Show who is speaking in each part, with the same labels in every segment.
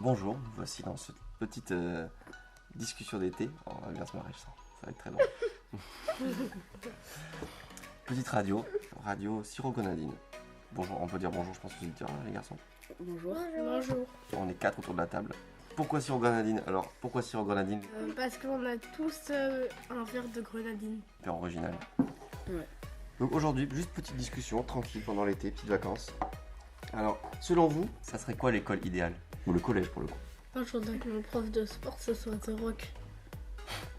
Speaker 1: Bonjour, nous voici dans cette petite discussion d'été. Oh, on va bien se marrer, ça va être très drôle. Petite radio Syrogonadine. Bonjour, on peut dire bonjour, je pense que vous dites les garçons.
Speaker 2: Bonjour.
Speaker 3: Bonjour.
Speaker 1: On est 4 autour de la table. Pourquoi Syrogonadine? Alors, pourquoi Syrogonadine?
Speaker 3: Parce qu'on a tous un verre de grenadine.
Speaker 1: Hyper original.
Speaker 2: Ouais.
Speaker 1: Donc aujourd'hui, juste petite discussion, tranquille pendant l'été, petites vacances. Alors, selon vous, ça serait quoi l'école idéale? Ou le collège pour le coup?
Speaker 3: Moi, je voudrais que mon prof de sport, ce soit The Rock.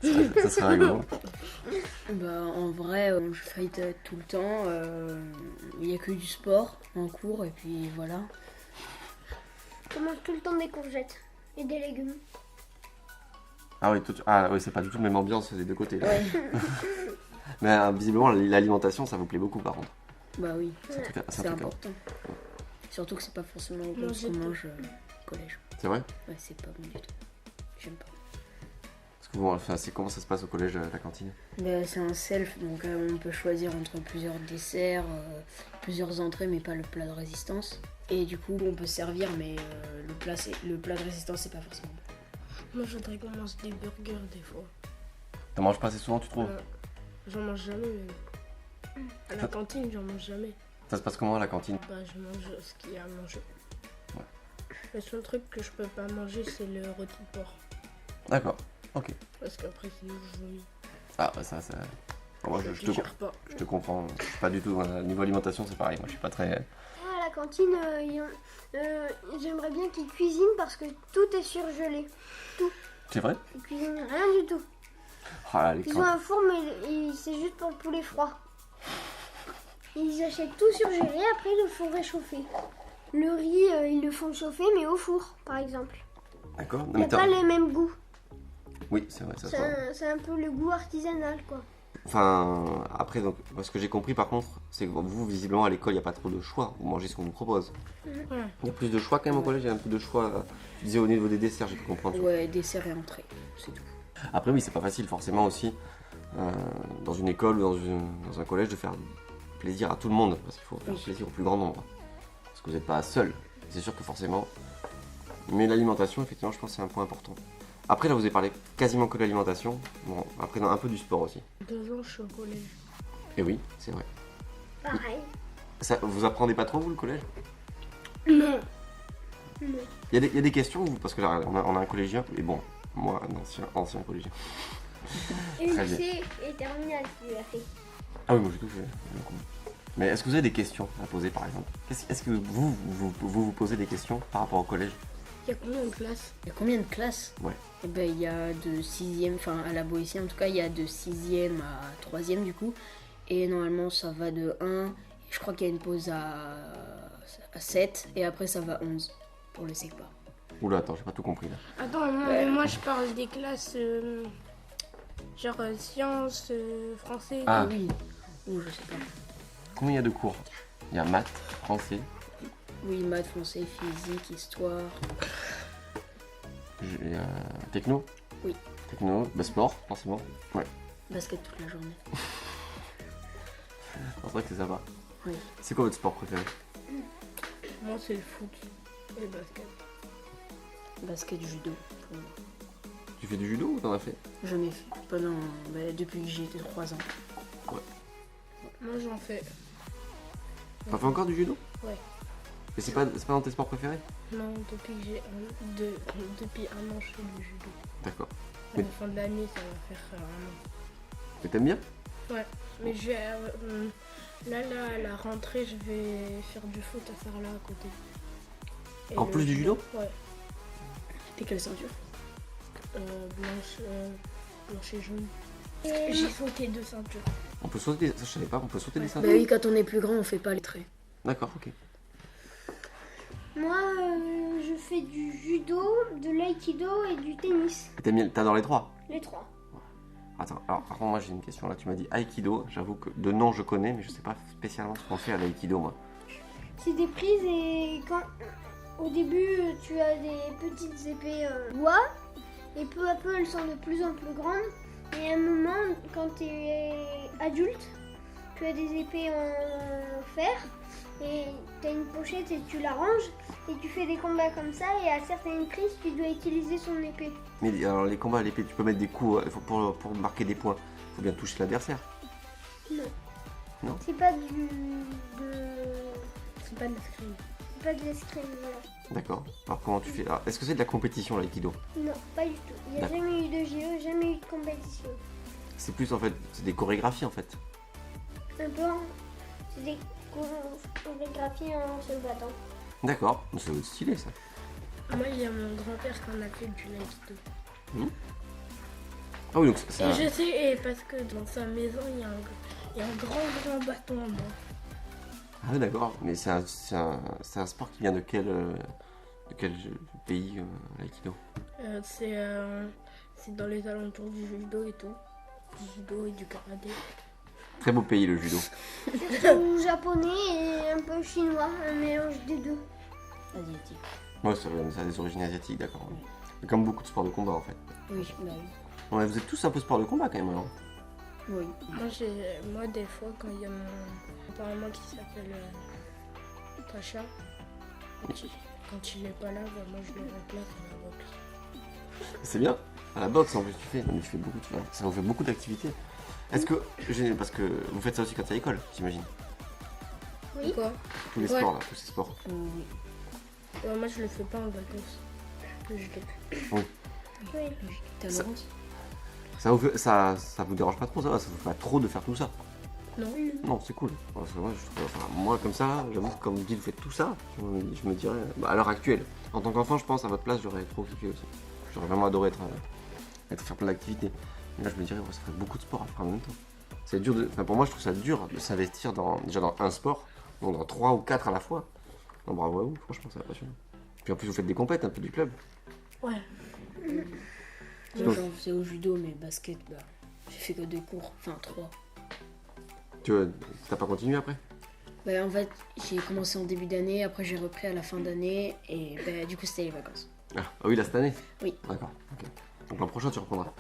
Speaker 1: Ça serait rigolo.
Speaker 2: Bah en vrai, je fight tout le temps. Il n'y a que du sport en cours et puis voilà.
Speaker 4: On mange tout le temps des courgettes et des légumes.
Speaker 1: Ah oui, c'est pas du tout la même ambiance des deux côtés. Là.
Speaker 2: Ouais.
Speaker 1: Mais visiblement, l'alimentation, ça vous plaît beaucoup par contre.
Speaker 2: Bah oui,
Speaker 1: un
Speaker 2: c'est
Speaker 1: truc-
Speaker 2: important. Surtout que c'est pas forcément bon
Speaker 3: Manger
Speaker 2: ce qu'on
Speaker 3: tout.
Speaker 2: mange au collège.
Speaker 1: C'est vrai?
Speaker 2: Ouais, c'est pas bon du tout. J'aime pas.
Speaker 1: Parce que bon, enfin, comment ça se passe au collège, la cantine?
Speaker 2: Bah, c'est un self, donc on peut choisir entre plusieurs desserts, plusieurs entrées, mais pas le plat de résistance. Et du coup, on peut servir, mais le plat de résistance, c'est pas forcément bon.
Speaker 3: Moi, je voudrais qu'on mange des burgers des fois.
Speaker 1: T'en manges pas assez souvent, tu trouves?
Speaker 3: J'en mange jamais. À la cantine, j'en mange jamais.
Speaker 1: Ça se passe comment à la cantine?
Speaker 3: Bah, je mange ce qu'il y a à manger.
Speaker 1: Ouais.
Speaker 3: Le seul truc que je peux pas manger, c'est le rôti de porc.
Speaker 1: D'accord, ok.
Speaker 3: Parce qu'après, sinon, je vomis.
Speaker 1: Ah, bah ça. Moi, je
Speaker 3: digère pas.
Speaker 1: te comprends. Je suis pas du tout. Niveau alimentation, c'est pareil. Moi, je suis pas très.
Speaker 4: À la cantine, j'aimerais bien qu'ils cuisinent parce que tout est surgelé.
Speaker 1: C'est vrai?
Speaker 4: Ils cuisinent rien du tout.
Speaker 1: Ah là, les
Speaker 4: Ils ont un four, mais c'est juste pour le poulet froid. Ils achètent tout surgelé, après ils le font réchauffer. Le riz, ils le font chauffer, mais au four, par exemple.
Speaker 1: D'accord. Non,
Speaker 4: Il n'y a
Speaker 1: mais
Speaker 4: pas les mêmes goûts.
Speaker 1: Oui, c'est vrai, ça se voit.
Speaker 4: C'est un peu le goût artisanal, quoi.
Speaker 1: Enfin, après, donc, ce que j'ai compris par contre, c'est que vous, visiblement, à l'école, il n'y a pas trop de choix. Vous mangez ce qu'on vous propose.
Speaker 3: Ouais.
Speaker 1: Il y a plus de choix quand même au collège, il y a un peu de choix. Tu disais au niveau des desserts, j'ai pu comprendre.
Speaker 2: Ouais, dessert et entrée, c'est tout.
Speaker 1: Après, oui, c'est pas facile forcément aussi, dans une école ou dans un collège, de faire plaisir à tout le monde. Parce qu'il faut faire plaisir au plus grand nombre. Parce que vous n'êtes pas seul. C'est sûr que forcément. Mais l'alimentation, effectivement, je pense que c'est un point important. Après, là, vous avez parlé quasiment que de l'alimentation. Bon, après, un peu du sport aussi.
Speaker 3: 2 ans, je suis au collège.
Speaker 1: Et oui, c'est vrai.
Speaker 4: Pareil.
Speaker 1: Ça, vous apprenez pas trop, vous, le collège?
Speaker 3: Non.
Speaker 1: Il y a des questions, parce que là, on a un collégien, et bon, moi, un ancien collégien.
Speaker 4: Et
Speaker 1: Très
Speaker 4: lycée et terminale, tu l'as fait.
Speaker 1: Ah oui, moi j'ai tout fait. Donc, mais est-ce que vous avez des questions à poser, par exemple? Est-ce que vous posez des questions par rapport au collège?
Speaker 3: Il y a combien de classes?
Speaker 2: Il y a combien de classes?
Speaker 1: Ouais.
Speaker 2: Eh ben, il y a de 6e, enfin à la Boétie en tout cas, il y a de 6e à 3e du coup. Et normalement ça va de 1, et je crois qu'il y a une pause à 7, et après ça va à 11 pour le SECPA.
Speaker 1: Oula, attends, j'ai pas tout compris là.
Speaker 3: Attends, non, mais moi, je parle des classes genre sciences, français.
Speaker 1: Ah.
Speaker 2: Oui, ou je sais pas.
Speaker 1: Combien il y a de cours? Il y a maths, français,
Speaker 2: Oui, maths, français, physique, histoire.
Speaker 1: techno?
Speaker 2: Oui.
Speaker 1: Techno, sport, forcément. Ouais,
Speaker 2: Basket toute la journée.
Speaker 1: c'est vrai que c'est sympa.
Speaker 2: Oui.
Speaker 1: C'est quoi votre sport préféré?
Speaker 3: Moi, c'est le foot et le basket.
Speaker 2: Basket, judo. Pour moi.
Speaker 1: Tu fais du judo ou t'en as fait?
Speaker 2: J'en ai fait depuis que j'ai 3 ans.
Speaker 3: Moi, j'en fais.
Speaker 1: T'en fais encore du judo?
Speaker 3: Ouais.
Speaker 1: Et c'est pas dans tes sports préférés?
Speaker 3: Non, depuis que depuis 1 an, je fais du judo.
Speaker 1: D'accord.
Speaker 3: À la fin de l'année, ça va faire 1 an.
Speaker 1: Mais t'aimes bien?
Speaker 3: Ouais, mais je vais. Là, à la rentrée, je vais faire du foot à Sarlat à côté. Et
Speaker 1: En
Speaker 3: le
Speaker 1: plus du judo?
Speaker 3: Ouais.
Speaker 2: T'es quelle ceinture?
Speaker 3: Blanche et jaune.
Speaker 4: Et
Speaker 3: J'ai sauté 2 ceintures.
Speaker 1: On peut sauter, ça je savais pas, on peut sauter des
Speaker 2: Bah
Speaker 1: ceintures?
Speaker 2: oui, quand on est plus grand, on fait pas les traits.
Speaker 1: D'accord, ok.
Speaker 4: moi, je fais du judo, de l'aïkido et du tennis.
Speaker 1: T'adores les trois?
Speaker 4: Les 3.
Speaker 1: Attends, alors par contre moi j'ai une question là, tu m'as dit Aikido, j'avoue que de nom je connais mais je sais pas spécialement ce qu'on fait à l'Aikido moi.
Speaker 4: C'est des prises et au début tu as des petites épées bois et peu à peu elles sont de plus en plus grandes et à un moment quand tu es adulte tu as des épées en fer Et tu as une pochette et tu la ranges et tu fais des combats comme ça et à certaines prises tu dois utiliser son épée.
Speaker 1: Mais alors les combats à l'épée, tu peux mettre des coups pour marquer des points. Faut bien toucher l'adversaire.
Speaker 4: C'est pas
Speaker 3: C'est pas de l'escrime.
Speaker 4: c'est pas de l'escrime, voilà.
Speaker 1: D'accord. Alors comment tu fais? Alors, est-ce que c'est de la compétition l'aïkido?
Speaker 4: Non, pas du tout. Il n'y a
Speaker 1: D'accord.
Speaker 4: jamais eu de JO, jamais eu de compétition.
Speaker 1: C'est plus en fait, c'est des chorégraphies en fait.
Speaker 4: Un peu, c'est des chorégraphies en se battant.
Speaker 1: D'accord, c'est stylé ça.
Speaker 3: Moi, il y a mon grand-père qui en a fait du l'aïkido.
Speaker 1: Ah oui, donc
Speaker 3: Et
Speaker 1: ça.
Speaker 3: je sais, et parce que dans sa maison, il y a un grand bâton à moi.
Speaker 1: Ah oui, d'accord. Mais c'est un sport qui vient de quel pays, l'aïkido?
Speaker 3: C'est dans les alentours du judo et tout. Du judo et du karaté.
Speaker 1: Très beau pays le judo.
Speaker 4: Surtout japonais et un peu chinois, un mélange des deux.
Speaker 2: Asiatique.
Speaker 1: Ouais, ça a des origines asiatiques, d'accord. Mais comme beaucoup de sports de combat en fait.
Speaker 2: Oui, bah oui.
Speaker 1: Ouais, vous êtes tous un peu sport de combat quand même alors.
Speaker 2: Oui.
Speaker 3: Moi, des fois, quand il y a mon parent qui s'appelle Tacha, quand il est pas là, bah, moi je le remplace à la boxe.
Speaker 1: C'est bien. À la boxe en plus tu fais. Non, mais tu fais beaucoup, ça vous fait beaucoup d'activités. Est-ce que, parce que vous faites ça aussi quand t'es à l'école, j'imagine.
Speaker 4: Oui.
Speaker 3: Quoi?
Speaker 1: Tous les
Speaker 3: Ouais.
Speaker 1: sports là, tous ces sports.
Speaker 2: Oui.
Speaker 3: Ouais, moi je le fais pas en vacances. Le judo.
Speaker 4: Oui.
Speaker 2: T'as
Speaker 1: Ça-
Speaker 2: Laurence?
Speaker 1: Ça vous dérange pas trop ça? Ça vous fait pas trop de faire tout ça?
Speaker 3: Non.
Speaker 1: Non, c'est cool. Parce que moi, moi, comme ça, j'avoue que comme vous dites, vous faites tout ça, je me dirais, à l'heure actuelle, en tant qu'enfant, je pense, à votre place, j'aurais trop kiffé aussi. J'aurais vraiment adoré faire plein d'activités. Mais là, je me dirais, ça ferait beaucoup de sport à faire en même temps. C'est dur pour moi, je trouve ça dur de s'investir déjà dans un sport, donc dans 3 ou 4 à la fois. Non, bravo à vous, franchement, c'est impressionnant. Puis en plus, vous faites des compètes un peu du club.
Speaker 3: Ouais.
Speaker 2: Moi, j'en faisais au judo, mais basket, bah, j'ai fait que 2 cours, enfin 3.
Speaker 1: T'as pas continué après?
Speaker 2: Bah, en fait, j'ai commencé en début d'année, après j'ai repris à la fin d'année, et bah, du coup, c'était les vacances.
Speaker 1: Ah oui, là, cette année?
Speaker 2: Oui.
Speaker 1: D'accord, ok. Donc l'an prochain, tu reprendras.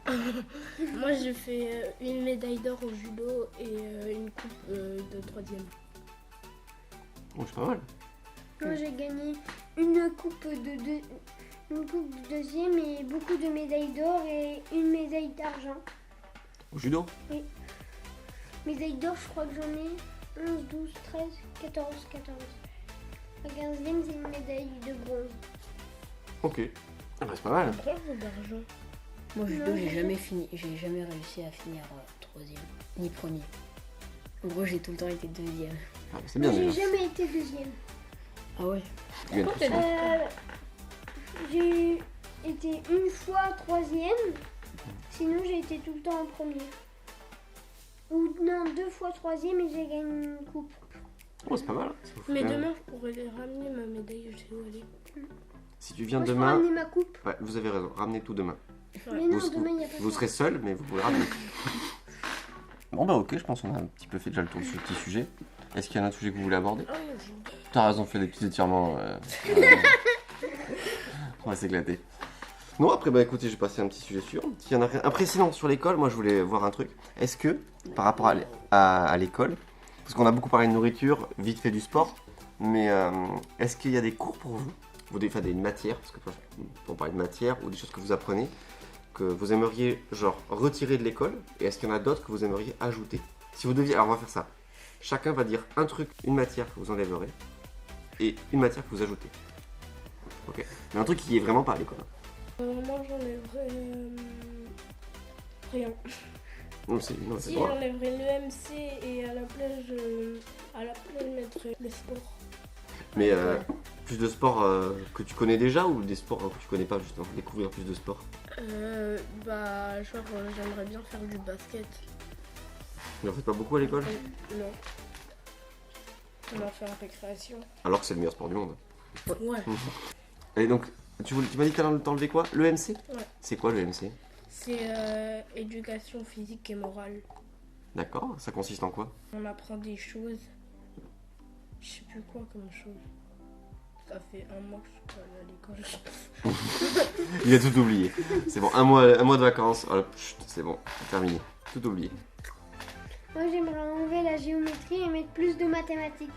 Speaker 3: Moi j'ai fait une médaille d'or au judo et une coupe de 3e.
Speaker 1: Oh, c'est pas mal.
Speaker 4: Moi j'ai gagné une coupe de deuxième et beaucoup de médailles d'or et une médaille d'argent.
Speaker 1: Au judo?
Speaker 4: Médaille d'or, je crois que j'en ai 11, 12, 13, 14. La 15e, c'est une médaille de bronze.
Speaker 1: Ok. Ah bah, c'est pas mal.
Speaker 3: Pourquoi je veux d'argent?
Speaker 2: Moi, au judo,
Speaker 4: Non,
Speaker 2: j'ai jamais réussi à finir 3e, ni 1er. En gros, j'ai tout le temps été 2e.
Speaker 1: Ah, bah, c'est bien
Speaker 4: Moi, j'ai
Speaker 1: déjà.
Speaker 4: jamais été deuxième.
Speaker 2: Ah ouais?
Speaker 1: Tu gagnes
Speaker 3: Pourquoi
Speaker 1: tout
Speaker 3: t'as
Speaker 1: ça.
Speaker 4: J'ai été une fois 3e, sinon j'ai été tout le temps en premier. Ou non, 2 fois 3e et j'ai gagné une coupe.
Speaker 1: Oh, c'est pas mal. Ça vous fait
Speaker 3: Mais
Speaker 1: quand même-
Speaker 3: demain je pourrais les ramener ma médaille, je sais où elle est.
Speaker 1: Si tu viens
Speaker 4: Moi, je peux
Speaker 1: demain,
Speaker 4: ramener ma coupe.
Speaker 1: ouais, vous avez raison, ramenez tout demain.
Speaker 4: Mais non,
Speaker 1: Vous-
Speaker 4: demain, il n'y a pas
Speaker 1: Vous
Speaker 4: ça.
Speaker 1: serez seul, mais vous pourrez ramener. Bon bah ok, je pense qu'on a un petit peu fait déjà le tour de ce petit sujet. Est-ce qu'il y a un autre sujet que vous voulez aborder?
Speaker 3: Ah oui, au judo.
Speaker 1: T'as raison, fais des petits étirements. On va s'éclater. Non, après, bah écoutez, je vais passer à un petit sujet suivant. S'il y en a un précédent sur l'école, moi je voulais voir un truc. Est-ce que, par rapport à l'école, parce qu'on a beaucoup parlé de nourriture, vite fait du sport, mais est-ce qu'il y a des cours pour vous, ou des matières, parce que pour parler de matières, ou des choses que vous apprenez, que vous aimeriez genre retirer de l'école, et est-ce qu'il y en a d'autres que vous aimeriez ajouter? Si vous deviez, alors on va faire ça. Chacun va dire un truc, une matière que vous enlèverez, et une matière que vous ajoutez. Ok. Mais un truc qui est vraiment pas à l'école.
Speaker 3: Moi j'enlèverais rien.
Speaker 1: Non, c'est
Speaker 3: Si
Speaker 1: droit.
Speaker 3: j'enlèverais le MC et à la place je mettrais les sports.
Speaker 1: Mais plus de sports que tu connais déjà ou des sports que tu connais pas justement? Découvrir plus de sports.
Speaker 3: J'aimerais bien faire du basket.
Speaker 1: Vous en faites pas beaucoup à l'école?
Speaker 3: Non. On en fait en récréation.
Speaker 1: Alors que c'est le meilleur sport du monde.
Speaker 3: Ouais.
Speaker 1: Et donc, tu m'as dit que t'enlevais quoi? Le MC?
Speaker 3: Ouais.
Speaker 1: C'est quoi le MC?
Speaker 3: C'est éducation physique et morale.
Speaker 1: D'accord, ça consiste en quoi?
Speaker 3: On apprend des choses. Je sais plus quoi comme chose. Ça fait un mois que je suis pas allée à l'école.
Speaker 1: Il a tout oublié. C'est bon, un mois de vacances. Voilà, chut, c'est bon, terminé. Tout oublié.
Speaker 4: Moi, j'aimerais enlever la géométrie et mettre plus de mathématiques.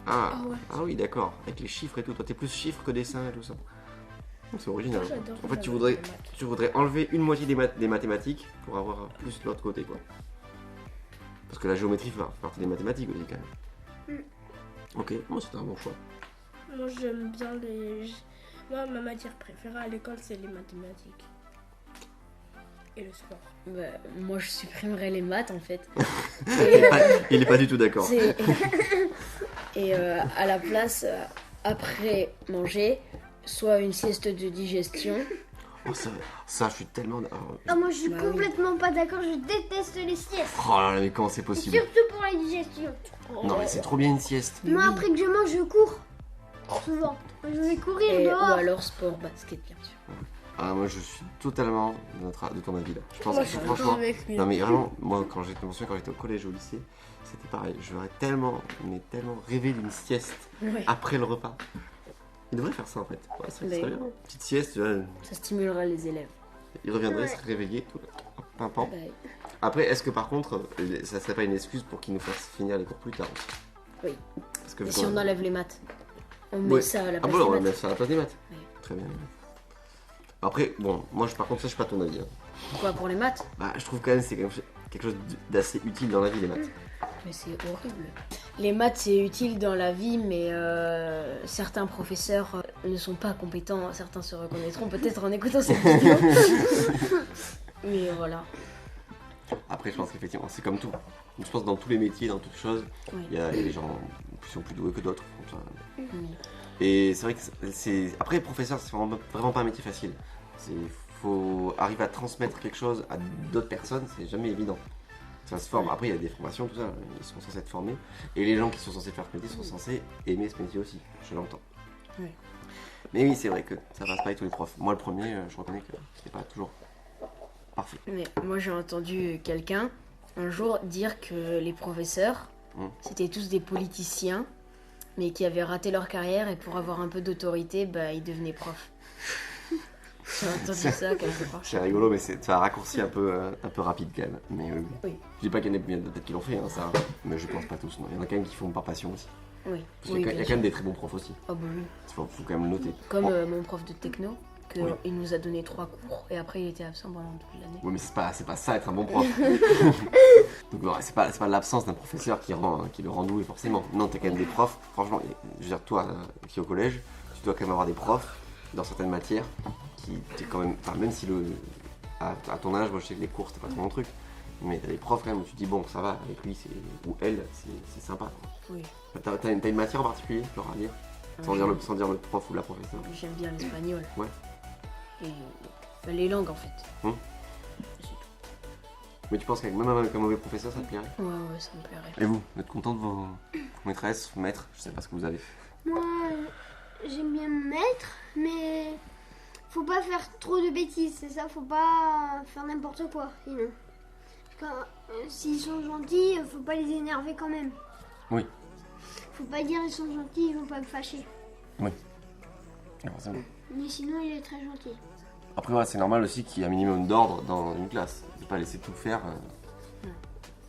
Speaker 1: Ah,
Speaker 3: Ah ouais.
Speaker 1: ah oui, d'accord. Avec les chiffres et tout. Toi, t'es plus chiffres que dessin et tout ça. C'est original.
Speaker 3: Moi, j'adore
Speaker 1: En fait, tu
Speaker 3: les
Speaker 1: voudrais,
Speaker 3: maths.
Speaker 1: tu voudrais enlever une moitié des mathématiques pour avoir plus l'autre côté, quoi. Parce que la géométrie fait partie des mathématiques aussi, quand même. Ok, moi, c'était un bon choix.
Speaker 3: Moi, j'aime bien les. Moi, ma matière préférée à l'école, c'est les mathématiques. Et le sport.
Speaker 2: Bah, moi, je supprimerais les maths en fait.
Speaker 1: Il est pas du tout d'accord.
Speaker 2: C'est- Et à la place, après manger, soit une sieste de digestion.
Speaker 1: Oh, ça, je suis tellement.
Speaker 4: Ah, moi je suis
Speaker 2: Bah oui.
Speaker 4: complètement pas d'accord, je déteste les siestes.
Speaker 1: Oh là là, mais comment c'est possible?
Speaker 4: Surtout pour la digestion.
Speaker 1: Non, mais c'est trop bien une sieste.
Speaker 2: Mais
Speaker 4: Moi
Speaker 2: oui.
Speaker 4: après que je mange, je cours. Souvent. Je vais courir
Speaker 2: Ou
Speaker 4: dehors.
Speaker 2: alors sport, basket, bien sûr.
Speaker 1: Ah, moi, je suis totalement de ton avis là. Je pense
Speaker 3: Moi,
Speaker 1: que
Speaker 3: je suis
Speaker 1: franchement.
Speaker 3: d'accord avec lui.
Speaker 1: Non, mais vraiment, moi, quand j'étais au collège et au lycée, c'était pareil. J'aurais tellement rêvé d'une sieste
Speaker 2: Ouais.
Speaker 1: après le repas. Il devrait faire ça en fait. Ouais, ça serait bien. Petite sieste, tu vois.
Speaker 2: Ça stimulera les élèves.
Speaker 1: Il reviendrait se réveiller, tout. Pimpant.
Speaker 2: Bah,
Speaker 1: Après, est-ce que par contre, ça serait pas une excuse pour qu'ils nous fassent finir les cours plus tard aussi?
Speaker 2: Oui.
Speaker 1: Parce que
Speaker 2: et si on enlève les maths, on met
Speaker 1: Ouais.
Speaker 2: ça à la
Speaker 1: Ah
Speaker 2: place
Speaker 1: bon, on va
Speaker 2: des maths.
Speaker 1: mettre ça à la place des maths.
Speaker 2: Oui.
Speaker 1: Très bien. Après, bon, moi, par contre, ça, je sais pas ton avis. Hein.
Speaker 2: Quoi pour les maths?
Speaker 1: Bah, je trouve quand même que c'est quelque chose d'assez utile dans la vie, les maths.
Speaker 2: Mais c'est horrible. Les maths, c'est utile dans la vie, mais certains professeurs ne sont pas compétents. Certains se reconnaîtront peut-être en écoutant cette vidéo. Mais voilà.
Speaker 1: Après, je pense qu'effectivement, c'est comme tout. Je pense que dans tous les métiers, dans toutes choses,
Speaker 2: Oui.
Speaker 1: il y a des gens qui sont plus doués que d'autres. Comme ça.
Speaker 2: Oui.
Speaker 1: Et c'est vrai que c'est. Après, professeur, c'est vraiment pas un métier facile. Il faut arriver à transmettre quelque chose à d'autres personnes, c'est jamais évident. Ça se forme. Après, il y a des formations, tout ça, ils sont censés être formés. Et les gens qui sont censés faire ce métier sont censés aimer ce métier aussi, je l'entends.
Speaker 2: Oui.
Speaker 1: Mais oui, c'est vrai que ça passe pas avec tous les profs. Moi, le premier, je reconnais que c'était pas toujours parfait.
Speaker 2: Mais moi, j'ai entendu quelqu'un un jour dire que les professeurs, c'était tous des politiciens, mais qui avaient raté leur carrière et pour avoir un peu d'autorité, bah, ils devenaient profs. J'ai entendu ça quelque part.
Speaker 1: C'est rigolo, mais c'est un raccourci un peu rapide quand même. Mais oui.
Speaker 2: Oui.
Speaker 1: Je dis pas qu'il y en a peut-être qui l'ont fait, hein, ça, mais je pense pas tous. Non. Il y en a quand même qui font par passion aussi.
Speaker 2: Oui,
Speaker 1: Parce
Speaker 2: oui,
Speaker 1: qu'il y a
Speaker 2: bien
Speaker 1: quand même
Speaker 2: sûr.
Speaker 1: des très bons profs aussi.
Speaker 2: Ah bah oui.
Speaker 1: Il faut quand même le noter.
Speaker 2: Comme
Speaker 1: Oh.
Speaker 2: mon prof de techno, qu'il
Speaker 1: Oui.
Speaker 2: nous a donné 3 cours et après il était absent pendant toute l'année.
Speaker 1: Oui, mais c'est pas ça être un bon prof. Donc ouais, c'est pas l'absence d'un professeur qui le rend doué forcément. Non, t'as quand même des profs. Franchement, je veux dire, toi qui es au collège, tu dois quand même avoir des profs dans certaines matières qui t'es quand même. Enfin, même si à ton âge, moi je sais que les cours c'était pas trop mon truc. Mais t'as des profs quand même où tu te dis bon, ça va, avec lui ou elle, c'est sympa. Quoi.
Speaker 2: Oui.
Speaker 1: T'as une matière en particulier, genre à lire sans dire le prof ou la professeure.
Speaker 2: J'aime bien l'espagnol.
Speaker 1: Ouais.
Speaker 2: Et bah, les langues en fait. C'est tout.
Speaker 1: Mais tu penses qu'avec même avec un mauvais professeur, ça te plairait?
Speaker 2: Ouais, ça me plairait.
Speaker 1: Et vous êtes content de vos maîtresses, maîtres? Je sais pas ce que vous avez.
Speaker 4: Moi, j'aime bien me mettre, mais faut pas faire trop de bêtises, c'est ça, faut pas faire n'importe quoi, sinon. S'ils sont gentils, faut pas les énerver quand même.
Speaker 1: Oui.
Speaker 4: Faut pas dire ils sont gentils, ils vont pas me fâcher.
Speaker 1: Forcément.
Speaker 4: Mais sinon, il est très gentil.
Speaker 1: Après, ouais, c'est normal aussi qu'il y ait un minimum d'ordre dans une classe. Ne pas laisser tout faire.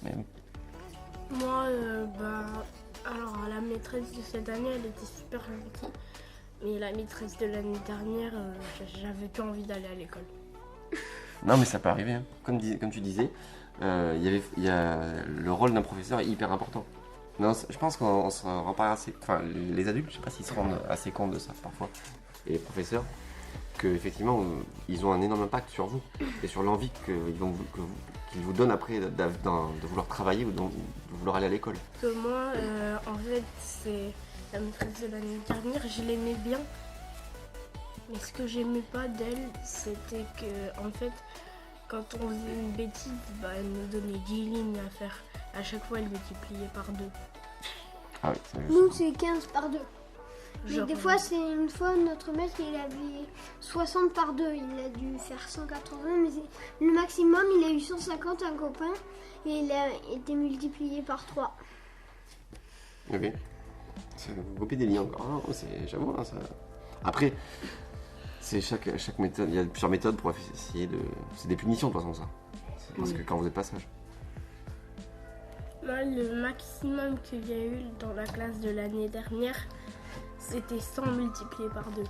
Speaker 1: Mais oui.
Speaker 3: Moi, alors la maîtresse de cette année, elle était super gentille. Mais la maîtresse de l'année dernière, j'avais plus envie d'aller à l'école.
Speaker 1: Non, mais ça peut arriver. Hein. Comme tu disais, il y a le rôle d'un professeur est hyper important. Non, je pense qu'on se rend pas assez. Enfin, les adultes, je sais pas s'ils se rendent assez compte de ça parfois. Et les professeurs, qu'effectivement, ils ont un énorme impact sur vous et sur l'envie qu'ils vous donnent après de vouloir travailler ou de vouloir aller à l'école.
Speaker 3: Que moi, en fait, c'est la maîtresse de l'année dernière, je l'aimais bien. Mais ce que j'aimais pas d'elle, c'était que, en fait, quand on faisait une bêtise, elle nous donnait 10 lignes à faire. À chaque fois, elle multipliait par 2.
Speaker 1: Ah oui, c'est
Speaker 4: Nous, c'est 15 par 2. Mais
Speaker 3: Genre,
Speaker 4: des fois, c'est une fois, notre maître, il avait 60 par 2. Il a dû faire 180, mais le maximum, il a eu 150, un copain, et il a été multiplié par 3.
Speaker 1: Ok. Vous copiez des liens encore. Ah, j'avoue, hein, ça. Après, c'est chaque méthode. Il y a plusieurs méthodes pour essayer de. C'est des punitions de toute façon, ça. C'est parce que quand vous n'êtes pas sage.
Speaker 3: Moi, le maximum qu'il y a eu dans la classe de l'année dernière, c'était 100 multiplié par 2.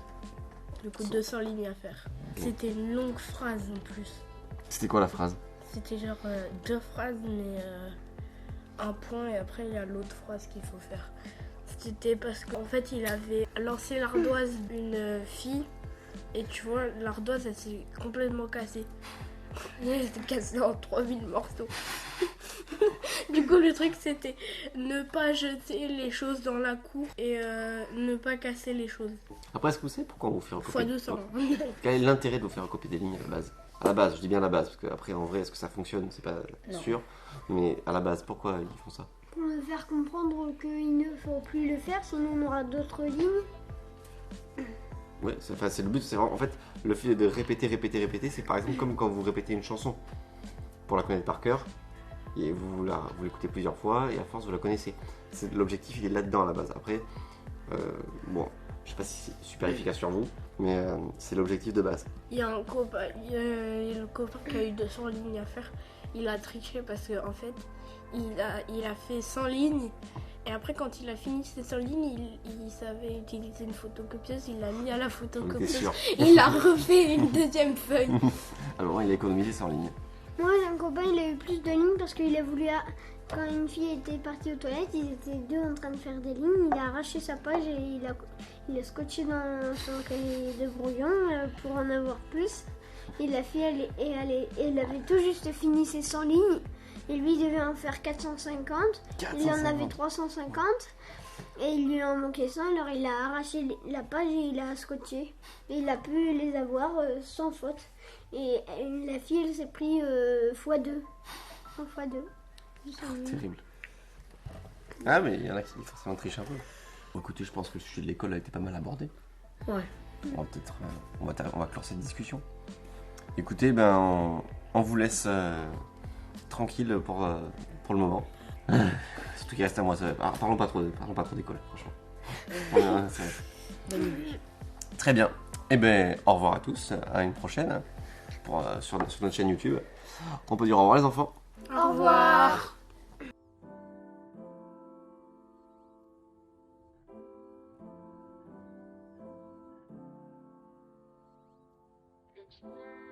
Speaker 3: Du coup, 200 lignes à faire. C'était une longue phrase en plus.
Speaker 1: C'était quoi la phrase?
Speaker 3: C'était genre 2 phrases, mais un point et après il y a l'autre phrase qu'il faut faire. C'était parce qu'en fait, il avait lancé l'ardoise d'une fille et tu vois, l'ardoise elle s'est complètement cassée. Elle s'est cassée en 3000 morceaux. Du coup, le truc c'était ne pas jeter les choses dans la cour et ne pas casser les choses.
Speaker 1: Après, est-ce que vous savez pourquoi on vous fait recopier?
Speaker 3: Fois 200.
Speaker 1: Quel est l'intérêt de vous faire recopier des lignes à la base? À la base, je dis bien à la base, parce qu'après, en vrai, est-ce que ça fonctionne? C'est pas
Speaker 2: Non.
Speaker 1: sûr. Mais à la base, pourquoi ils font ça?
Speaker 4: Pour me faire comprendre qu'il ne faut plus le faire, sinon on aura d'autres lignes.
Speaker 1: Ouais, c'est le but, c'est vraiment, en fait, le fait de répéter, c'est par exemple comme quand vous répétez une chanson pour la connaître par cœur, et vous l'écoutez plusieurs fois, et à force vous la connaissez. L'objectif il est là-dedans à la base. Après, bon, je sais pas si c'est super efficace sur vous, mais c'est l'objectif de base.
Speaker 3: Il y a un copain, le copain qui a eu 200 lignes à faire, il a triché parce qu'en fait, il a fait 100 lignes. Et après, quand il a fini ses 100 lignes, il savait utiliser une photocopieuse, il l'a mis à la
Speaker 1: On était
Speaker 3: photocopieuse.
Speaker 1: sûr.
Speaker 3: Il a refait une deuxième feuille.
Speaker 1: Alors, il a économisé 100 lignes.
Speaker 4: Moi, j'ai un copain, il a eu plus de lignes parce qu'il a voulu. Quand une fille était partie aux toilettes, ils étaient deux en train de faire des lignes. Il a arraché sa page et il a scotché dans son cahier de brouillon pour en avoir plus. Et la fille, elle avait tout juste fini ses 100 lignes. Et lui, il devait en faire 450. Il en avait 350. Et il lui en manquait 100. Alors, il a arraché la page et il a scotché. Et il a pu les avoir sans faute. Et la fille, elle s'est pris x2. En x2.
Speaker 1: Terrible. Ah, mais il y en a qui forcément trichent un peu. Bon, écoutez, je pense que le sujet de l'école a été pas mal abordé.
Speaker 2: Ouais.
Speaker 1: On va peut-être on va clore cette discussion. Écoutez, ben on vous laisse tranquille pour le moment. Surtout qu'il reste à moi. Parlons pas trop d'école, franchement.
Speaker 2: Bonne idée.
Speaker 1: Très bien. Et ben au revoir à tous. À une prochaine sur notre chaîne YouTube. On peut dire au revoir les enfants.
Speaker 3: Au revoir.
Speaker 4: Thank you.